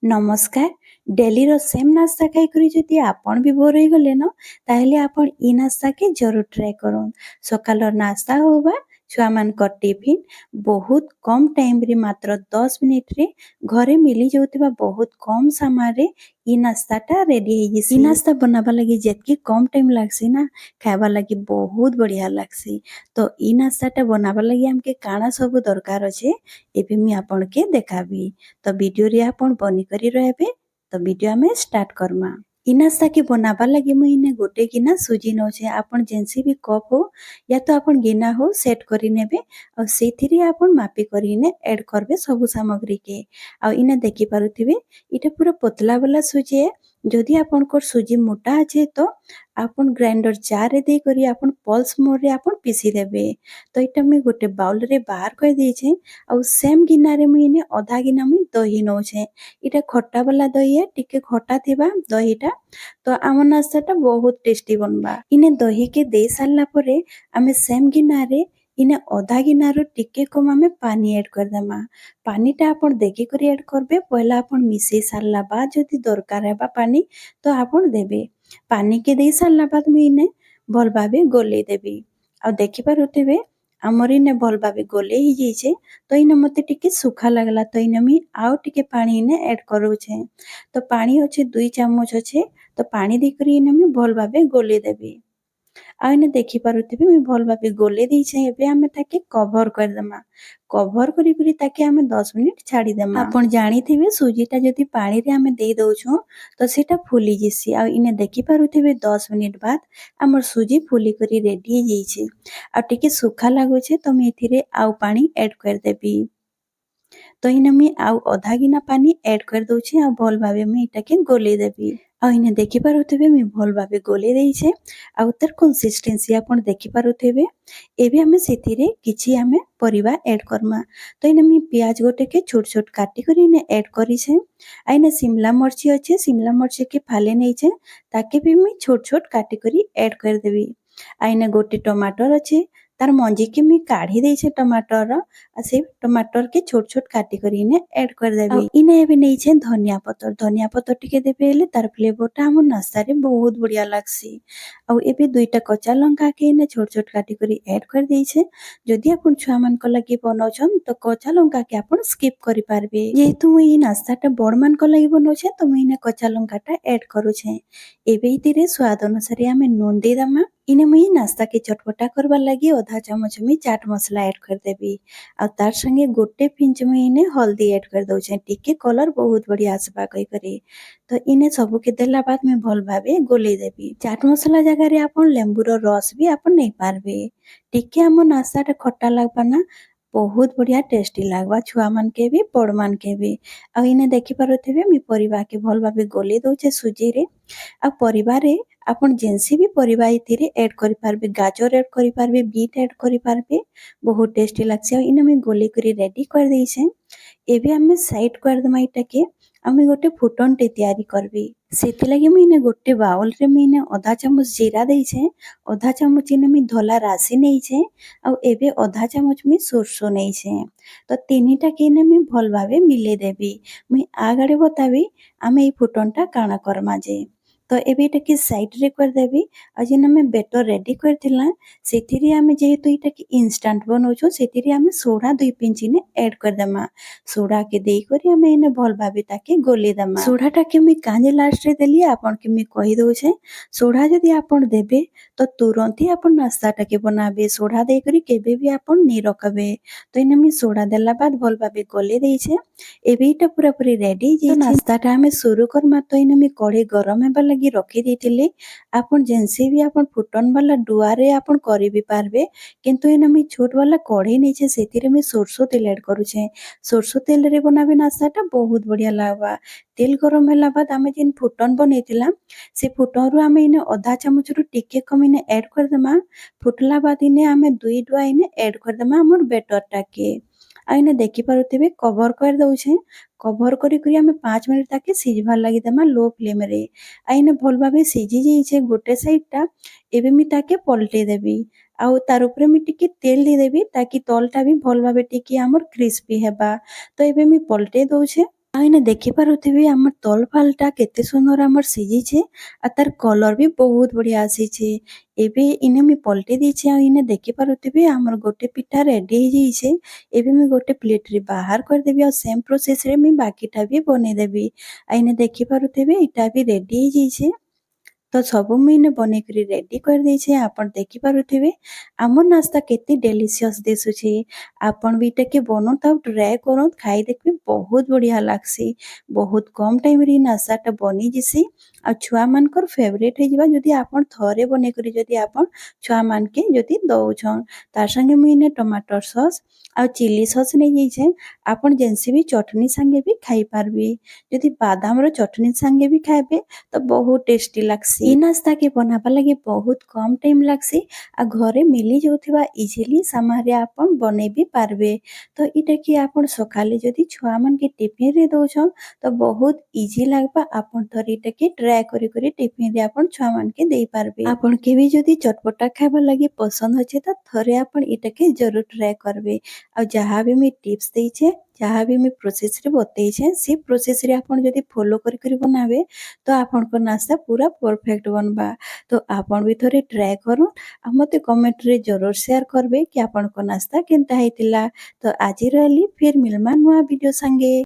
ନମସ୍କାର। ଡେଲିର ସେମ୍ ନାସ୍ତା ଖାଇକରି ଯଦି ଆପଣ ବି ବୋର୍ ହେଇଗଲେନ ତାହେଲେ ଆପଣ ଇ ନାସ୍ତାକେ ଜରୁର ଟ୍ରାଏ କରୁନ୍। ସକାଳର ନାସ୍ତା ହଉ ବା ଛୁଆମାନଙ୍କର ଟିଫିନ୍ ବହୁତ କମ୍ ଟାଇମ୍ରେ ମାତ୍ର 10 ମିନିଟ୍ରେ ଘରେ ମିଲି ଯାଉଥିବା ବହୁତ କମ୍ ସାମାନରେ ଇ ନାସ୍ତାଟା ରେଡି ହେଇଯିସି। ଇ ନାସ୍ତା ବନାବା ଲାଗି ଯେତକି କମ୍ ଟାଇମ୍ ଲାଗ୍ସି ନା ଖାଇବା ଲାଗି ବହୁତ ବଢ଼ିଆ ଲାଗ୍ସି। ତ ଇ ନାସ୍ତାଟା ବନାବା ଲାଗି ଆମକେ କାଣା ସବୁ ଦରକାର ଅଛେ ଏବେ ମୁଇଁ ଆପଣକେ ଦେखाବି। ତ ଭିଡ଼ିଓରେ ଆପଣ ବନିକରି ରହିବେ। ତ ଭିଡ଼ିଓ ଆମେ ଷ୍ଟାର୍ଟ କର୍ମା। ଇ ନାସ୍ତାକେ ବନାବାର ଲାଗି ମୁଇଁ ଇନେ ଗୋଟେ ଗିନା ସୁଜି ନଉଛେ। ଆପଣ ଯେନ୍ସି ବି କପ୍ ହଉ ୟା ତ ଆପଣ ଗିନା ହଉ ସେଟ୍ କରି ନେବେ ଆଉ ସେଇଥିରେ ଆପଣ ମାପି କରି ଇନେ ଏଡ୍ କରବେ ସବୁ ସାମଗ୍ରୀକେ। ଆଉ ଇନେ ଦେଖି ପାରୁଥିବେ ଇଟା ପୁରା ପତଲା ବାଲା ସୁଜି ଏ। ଯଦି ଆପଣଙ୍କର ସୁଜି ମୋଟା ଅଛି ତ ଆପଣ ଗ୍ରାଇଣ୍ଡର ଜାରରେ ଦେଇକରି ଆପଣ ପଲ୍ସ ମୋଡ଼ରେ ଆପଣ ପିସି ଦେବେ। ତ ଇଟା ମୁଇଁ ଗୋଟେ ବାଉଲରେ ବାହାର କରି ଦେଇଛେ ଆଉ ସେମ୍ ଗିନାରେ ମୁଇଁ ଇନେ ଅଧା ଗିନା ମୁଇଁ ଦହି ନଉଛେ। ଇଟା ଖଟା ବାଲା ଦହି ଏ, ଟିକେ ଖଟା ଥିବା ଦହିଟା। ତ ଆମ ନାସ୍ତାଟା ବହୁତ ଟେଷ୍ଟି ବନବା। ଇନେ ଦହିକେ ଦେଇ ସାରିଲା ପରେ ଆମେ ସେମ୍ ଗିନାରେ ଇନେ ଅଧା ଗିନାରୁ ଟିକେ କମ୍ ଆମେ ପାନି ଏଡ୍ କରିଦେମା। ପାନିଟା ଆପଣ ଦେଖିକରି ଏଡ୍ କରବେ। ପହିଲା ଆପଣ ମିଶେଇ ସାରିଲା ବାଦ ଯଦି ଦରକାର ହେବା ପାନି ତ ଆପଣ ଦେବେ। ପାନିକେ ଦେଇ ସାରିଲା ବାଦ ମୁଇଁ ଇନେ ଭଲ ଭାବେ ଗୋଲେଇ ଦେବି। ଆଉ ଦେଖିପାରୁଥିବେ ଆମର ଇନେ ଭଲ ଭାବେ ଗୋଲେଇ ହେଇଯାଇଛେ। ତ ଇନେ ମତେ ଟିକେ ସୁଖା ଲାଗଲା ତ ଇନେ ମୁଇଁ ଆଉ ଟିକେ ପାଣି ଇନେ ଏଡ୍ କରୁଛେ। ତ ପାଣି ଅଛେ 2 ଚାମଚ ଅଛେ। ତ ପାଣି ଦେଇକରି ଇନେ ମୁଇଁ ଭଲ ଭାବେ ଗୋଲେଇ ଦେବି। ଆଉ ଇନେ ଦେଖି ପାରୁଥିବେ ମୁଇଁ ଭଲ ଭାବେ ଗୋଲେଇ ଦେଇଛେ। ଏବେ ଆମେ ତାକେ କଭର କରିଦେମା। କଭର କରି ତାକେ ଆମେ 10 ମିନିଟ୍ ଛାଡ଼ିଦେମା। ଆପଣ ଜାଣିଥିବେ ସୁଜିଟା ଯଦି ପାଣିରେ ଆମେ ଦେଇ ଦଉଛୁଁ ତ ସେଟା ଫୁଲି ଯିସି। ଆଉ ଇନେ ଦେଖି ପାରୁଥିବେ 10 ମିନିଟ୍ ବାଦ ଆମର ସୁଜି ଫୁଲି କରି ରେଡି ହେଇଯାଇଛେ। ଆଉ ଟିକେ ସୁଖା ଲାଗୁଛେ ତ ମୁଇଁ ଏଥିରେ ଆଉ ପାଣି ଏଡ୍ କରିଦେବି। ତ ଇନେ ମୁଇଁ ଆଉ ଅଧା ଗିନା ପାନି ଏଡ୍ କରି ଦଉଛେ ଆଉ ଭଲ ଭାବେ ମୁଇଁ ଏଟାକେ ଗୋଲେଇ ଦେବି। ଆଉ ଇନେ ଦେଖି ପାରୁଥିବେ ମୁଇଁ ଭଲ ଭାବେ ଗୋଲେଇ ଦେଇଛେ। ଆଉ ତାର କନସିଷ୍ଟେନ୍ସି ଆପଣ ଦେଖି ପାରୁଥିବେ। ଏବେ ଆମେ ସେଥିରେ କିଛି ଆମେ ପରିବା ଏଡ୍ କରମା। ତ ଇନେ ମୁଇଁ ପିଆଜ ଗୋଟେକେ ଛୋଟ ଛୋଟ କାଟି କରି ଇନେ ଏଡ୍ କରିଛେ। ଆଉ ଇନେ ଶିମଲା ମର୍ଚି ଅଛେ। ଶିମଲା ମର୍ଚିକେ ଫାଲେ ନେଇଛେ। ତାକେ ବି ମୁଇଁ ଛୋଟ ଛୋଟ କାଟି କରି ଏଡ୍ କରିଦେବି। ଆଉ ଇନେ ଗୋଟେ ଟମାଟର ଅଛେ। ତାର ମଞ୍ଜିକେ ମୁଇଁ କାଢି ଦେଇଛେ ଟମାଟରର। ଆଉ ସେ ଟମାଟରକେ ଛୋଟ ଛୋଟ କାଟି କରି ଇନେ ଏଡ୍ କରିଦେବି। ଆଉ ଇନେ ଏବେ ନେଇଛେ ଧନିଆ ପତ୍ର। ଧନିଆ ପତ୍ର ଟିକେ ଦେବେ ହେଲେ ତାର ଫ୍ଲେଭରଟା ଆମ ନାସ୍ତାରେ ବହୁତ ବଢିଆ ଲାଗ୍ସି। ଆଉ ଏବେ 2ଟା କଞ୍ଚା ଲଙ୍କାକେ ଇନେ ଛୋଟ ଛୋଟ କାଟି କରି ଏଡ୍ କରି ଦେଇଛେ। ଯଦି ଆପଣ ଛୁଆମାନଙ୍କ ଲାଗି ବନଉଛନ୍ ତ କଞ୍ଚା ଲଙ୍କାକେ ଆପଣ ସ୍କିପ୍ କରିପାରିବେ। ଯେହେତୁ ମୁଇଁ ଇ ନାସ୍ତାଟା ବଡମାନଙ୍କ ଲାଗି ବନଉଛେ ତ ମୁଇଁ ଇନେ କଞ୍ଚା ଲଙ୍କାଟା ଏଡ୍ କରୁଛେ। ଏବେ ଇଥିରେ ସ୍ୱାଦ ଅନୁସାରେ ଆମେ ନୁନ ଦେଇଦେମା। ଇନେ ମୁଇଁ ନାସ୍ତାକେ ଚଟପଟା କରବାର ଲାଗି ଅଧା ଚାମଚ ମୁଇଁ ଚାଟ ମସଲା ଏଡ୍ କରିଦେବି। ଆଉ ତାର ସାଙ୍ଗେ ଗୋଟେ ପିଞ୍ଚ ମୁଇଁ ଇନେ ହଳଦୀ ଏଡ୍ କରି ଦଉଛେ। ଟିକେ କଲର ବହୁତ ବଢିଆ ଆସିବା କହିକରି। ତ ଇନେ ସବୁକେ ଦେଲା ବାଦ ମୁଇଁ ଭଲ ଭାବେ ଗୋଲେଇ ଦେବି। ଚାଟ ମସଲା ଜାଗାରେ ଆପଣ ଲେମ୍ବୁର ରସ ବି ଆପଣ ନେଇପାରିବେ। ଟିକେ ଆମ ନାସ୍ତାଟା ଖଟା ଲାଗବା ନା ବହୁତ ବଢିଆ ଟେଷ୍ଟି ଲାଗବା ଛୁଆମାନକେ ବି ବଡମାନକେ ବି। ଆଉ ଇନେ ଦେଖି ପାରୁଥିବେ ମୁଇଁ ପରିବାକେ ଭଲ ଭାବେ ଗୋଲେଇ ଦଉଛେ ସୁଜିରେ। ଆଉ ପରିବାରେ ଆପଣ ଯେନ୍ସି ବି ପରିବା ଏଥିରେ ଏଡ୍ କରିପାରିବେ। ଗାଜର ଏଡ୍ କରିପାରିବେ, ବିଟ୍ ଏଡ୍ କରିପାରିବେ। ବହୁତ ଟେଷ୍ଟି ଲାଗ୍ସି। ଆଉ ଇନେ ମୁଇଁ ଗୋଲେଇ କରି ରେଡି କରିଦେଇଛେ। ଏବେ ଆମେ ସାଇଡ କରିଦେମା ଇଟାକେ। ଆଉ ମୁଇଁ ଗୋଟେ ଫୁଟଣଟେ ତିଆରି କରବି। ସେଥିଲାଗି ମୁଇଁ ଇନେ ଗୋଟେ ବାଉଲରେ ମୁଇଁ ଇନେ ଅଧା ଚାମଚ ଜିରା ଦେଇଛେ। ଅଧା ଚାମଚ ଇନେ ମୁଇଁ ଧଲା ରାଶି ନେଇଛେ। ଆଉ ଏବେ ଅଧା ଚାମଚ ମୁଇଁ ସୋରଷ ନେଇଛେ। ତ ତିନିଟାକେ ଇନେ ମୁଇଁ ଭଲ ଭାବେ ମିଲେଇ ଦେବି। ମୁଇଁ ଆଗାଡେ ବତାବି ଆମେ ଏଇ ଫୁଟଣଟା କାଣା କରମା ଯେ। ତ ଏବେ ଏଟାକେ ସାଇଡରେ କରିଦେବି। ଆଉ ଯେନ୍ ଆମେ ବେଟର ରେଡି କରିଥିଲା ସେଥିରେ ଆମେ ଯେହେତୁ ଏଟାକେ ଇନଷ୍ଟାଣ୍ଟ ବନଉଛୁ ସେଥିରେ ଆମେ ସୋଡା 2 ପିଞ୍ଚ ଇନେ ଏଡ୍ କରିଦେମା। ସୋଡାକେ ଦେଇକରି ଆମେ ଇନେ ଭଲ ଭାବେ ତାକେ ଗୋଲେଇ ଦେମା। ସୋଡାଟାକେ ମୁଇଁ କାଁଜେ ଲାଷ୍ଟରେ ଦେଲି ଆପଣକେ ମୁଇଁ କହି ଦଉଛେ। ସୋଡା ଯଦି ଆପଣ ଦେବେ ତ ତୁରନ୍ତ ହି ଆପଣ ନାସ୍ତାଟାକେ ବନାବେ। ସୋଡା ଦେଇକରି କେବେ ବି ଆପଣ ନି ରଖବେ। ତ ଇନେ ମୁଇଁ ସୋଡା ଦେଲା ବାଦ ଭଲ ଭାବେ ଗୋଲେଇ ଦେଇଛେ। ଏବେ ଏଟା ପୁରା ପୁରି ରେଡି ହେଇଯାଇଛେ। ନାସ୍ତାଟା ଆମେ ସୁରୁ କରମା। ତ ଇନେ ମୁଇଁ କଢେଇ ଗରମ ହେବା ଲାଗି ରଖି ଦେଇଥିଲି। ଆପଣ ଯେନ୍ସି ବି ଆପଣ ଫୁଟଣ ବାଲା ଡୁଆରେ ଆପଣ କରି ବି ପାରବେ। କିନ୍ତୁ ଇନେ ମୁଇଁ ଛୋଟ ବାଲା କଢେଇ ନେଇଛେ ସେଥିରେ ମୁଇଁ ସୋରଷ ତେଲ ଏଡ୍ କରୁଛେ। ସୋରଷ ତେଲରେ ବନାବେ ନାସ୍ତାଟା ବହୁତ ବଢିଆ ଲାଗବା। ତେଲ ଗରମ ହେଲା ବାଦ ଆମେ ଯେନ୍ ଫୁଟଣ ବନେଇଥିଲା ସେ ଫୁଟଣରୁ ଆମେ ଇନେ ଅଧା ଚାମଚରୁ ଟିକେ କମ ଇନେ ଏଡ୍ କରିଦେମା। ଫୁଟଲା ବାଦ ଇନେ ଆମେ 2 ଡୁଆ ଇନେ ଏଡ୍ କରିଦେମା ଆମର ବେଟରଟାକେ। ଆଉ ଇନେ ଦେଖି ପାରୁଥିବେ କଭର କରି ଦଉଛେ। କଭର କରି ଆମେ 5 ମିନିଟ୍ ତାକେ ସିଝବାର ଲାଗି ଦେମା ଲୋ ଫ୍ଲେମରେ। ଆଉ ଇନେ ଭଲ ଭାବେ ସିଝି ଯାଇଛେ ଗୋଟେ ସାଇଡଟା। ଏବେ ମୁଇଁ ତାକେ ପଲଟେଇ ଦେବି। ଆଉ ତାର ଉପରେ ମୁଇଁ ଟିକେ ତେଲ ଦେଇଦେବି ତାକି ତଲଟା ବି ଭଲ ଭାବେ ଟିକେ ଆମର କ୍ରିସ୍ପି ହେବା। ତ ଏବେ ମୁଇଁ ପଲଟେଇ ଦଉଛେ। ଆଉ ଏଇନେ ଦେଖିପାରୁଥିବେ ଆମର ତଲ ଫାଲଟା କେତେ ସୁନ୍ଦର ଆମର ସିଝିଛେ ଆଉ ତାର କଲର ବି ବହୁତ ବଢିଆ ଆସିଛେ। ଏବେ ଇନେ ମୁଇଁ ପଲଟେଇ ଦେଇଛେ ଆଉ ଇନେ ଦେଖିପାରୁଥିବେ ଆମର ଗୋଟେ ପିଠା ରେଡି ହେଇଯାଇଛେ। ଏବେ ମୁଇଁ ଗୋଟେ ପ୍ଲେଟରେ ବାହାର କରିଦେବି ଆଉ ସେମ୍ ପ୍ରୋସେସରେ ମୁଇଁ ବାକିଟା ବି ବନେଇଦେବି। ଆଉ ଏଇନେ ଦେଖିପାରୁଥିବେ ଏଇଟା ବି ରେଡି ହେଇଯାଇଛେ। ତ ସବୁ ମୁଇଁ ଇନେ ବନେଇକରି ରେଡି କରିଦେଇଛେ। ଆପଣ ଦେଖିପାରୁଥିବେ ଆମର ନାସ୍ତା କେତେ ଡେଲିସିୟସ୍ ଦିଶୁଛେ। ଆପଣ ବି ଏଟାକେ ବନଉନ୍ ଆଉ ଟ୍ରାଏ କରୁନ୍, ଖାଇ ଦେଖିବେ ବହୁତ ବଢିଆ ଲାଗ୍ସି। ବହୁତ କମ୍ ଟାଇମ୍ରେ ଇ ନାସ୍ତାଟା ବନିଯିସି ଆଉ ଛୁଆମାନଙ୍କର ଫେଭରେଟ୍ ହେଇଯିବା ଯଦି ଆପଣ ଥରେ ବନେଇକରି ଯଦି ଆପଣ ଛୁଆମାନକେ ଯଦି ଦଉଛନ୍। ତାର ସାଙ୍ଗେ ମୁଇଁ ଇନେ ଟମାଟର ସସ୍ ଆଉ ଚିଲି ସସ୍ ନେଇଯାଇଛେ। ଆପଣ ଯେନ୍ସି ବି ଚଟନି ସାଙ୍ଗେ ବି ଖାଇପାରବେ। ଯଦି ବାଦାମର ଚଟନି ସାଙ୍ଗେ ବି ଖାଇବେ ତ ବହୁତ ଟେଷ୍ଟି ଲାଗ୍ସି। ଇ ନାସ୍ତାକେ ବନାବାର ଲାଗି ବହୁତ କମ୍ ଟାଇମ୍ ଲାଗ୍ସି ଆଉ ଘରେ ମିଲି ଯାଉଥିବା ଇଜିଲି ସାମାନରେ ଆପଣ ବନେଇ ବି ପାରବେ। ତ ଇଟାକି ଆପଣ ସକାଳେ ଯଦି ଛୁଆମାନକେ ଟିଫିନରେ ଦଉଛନ୍ ତ ବହୁତ ଇଜି ଲାଗ୍ବା। ଆପଣ ଥରେ ଇଟାକେ ଟ୍ରାଏ କରି କରି ଟିଫିନରେ ଆପଣ ଛୁଆମାନକେ ଦେଇପାରବେ। ଆପଣକେ ବି ଯଦି ଚଟପଟା ଖାଇବାର ଲାଗି ପସନ୍ଦ ଅଛେ ତ ଥରେ ଆପଣ ଇଟାକେ ଜରୁର ଟ୍ରାଏ କରବେ। ଆଉ ଯାହା ବି ମୁଇଁ ଟିପ୍ସ ଦେଇଛେ, ଯାହା ବି ମୁଇଁ ପ୍ରୋସେସରେ ବତେଇଛେ ସେ ପ୍ରୋସେସରେ ଆପଣ ଯଦି ଫଲୋ କରି କରି ବନାବେ ତ ଆପଣଙ୍କ ନାସ୍ତା ପୁରା ପରଫେକ୍ଟ ବନବା। ତ ଆପଣ ବି ଥରେ ଟ୍ରାଏ କରୁନ୍ ଆଉ ମତେ କମେଣ୍ଟରେ ଜରୁର ସେୟାର କରବେ କି ଆପଣଙ୍କ ନାସ୍ତା କେନ୍ତା ହେଇଥିଲା। ତ ଆଜି ରହିଲି ଫିର୍ ମିଲମା ନୂଆ ଭିडिଓ ସାଙ୍ଗେ।